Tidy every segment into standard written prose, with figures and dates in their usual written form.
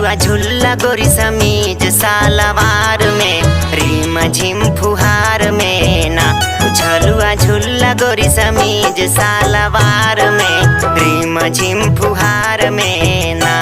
झुलुआ झुल्ला गोरी समीज सालवार में रिम झिम फुहार में ना। झुलुआ झुल्ला गोरी समीज सालवार में रिम झिम फुहार में ना।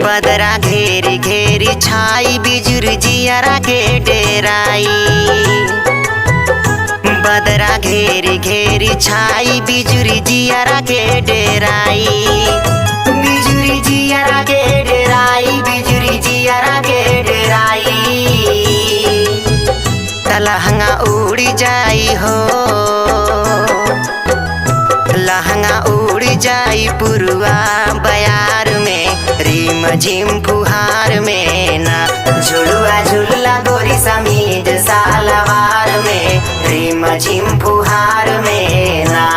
बदरा घेरी घेरी छाई बिजुर जियरा के डेराई। बदरा घेरी घेरी छाई बिजुरी जियरा के डेराई। बिजुरी जियरा के डेराई बिजुरी जियरा के डेराई। लहंगा उड़ जाई हो लहंगा उड़ जाई पुरुआ बयार में रिम झिम फुहार में ना। झुलुआ झुल्ला गोरी समीज सालवार में रिम झिम फुहार में ना।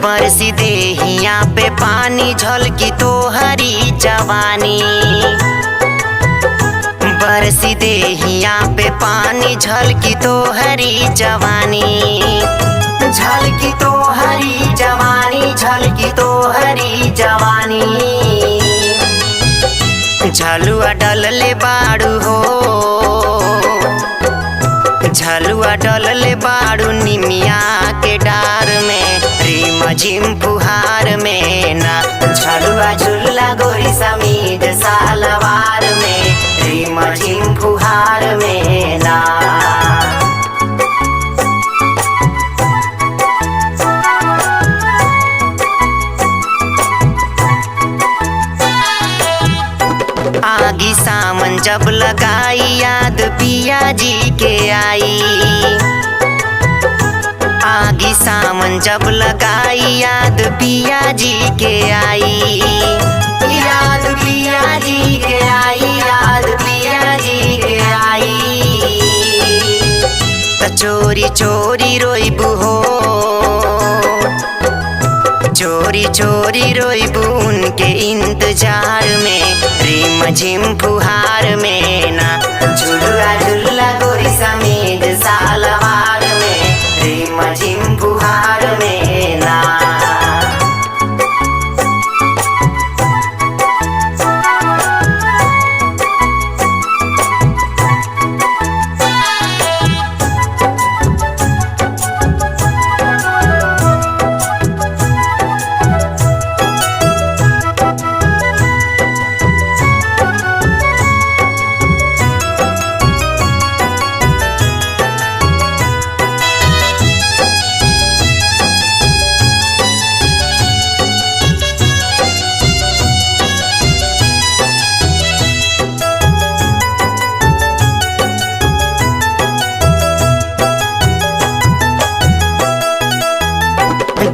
बरसी देहिया पे पानी झलकी तो हरी जवानी। बरसी देहिया पे पानी झलकी तो हरी जवानी। झलकी तो हरी जवानी झलकी तो हरी जवानी। झलुआ डलले बाड़ू हो झलुआ डलले बाड़ू निमिया के डार में रिम झिम फुहार में ना। झलुआ झुल्ला गोरी समीज सालवार में रिम झिम फुहार में ना। आगी सामन जब लगाई याद पिया जी के आई। आगी सामन जब लगाई याद पिया जी के आई। याद पिया जी के आई याद पिया जी के आई। त चोरी चोरी रोइबू हो चोरी चोरी रोइबू उनके इंतजार में रिम झिम फुहार में ना। झुलुआ झुल्ला गोरी समीज सालवार में रिम झिम फुहार में ना।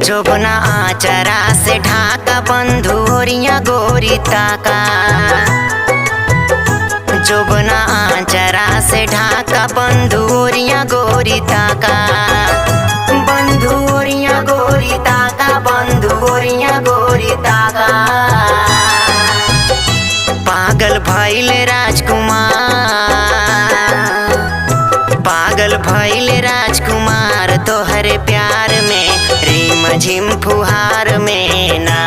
जोबना आचरा से ढाका बंधुरिया गोरी ताका। जोबना आचरा से ढाका बंधुरिया गोरी ताका। बंधुरिया गोरी ताका बंधुरिया गोरी ताका। पागल भइल राजकुमार पागल भइल राजकुमार तोहरे प्यार में रिम झिम फुहार में ना।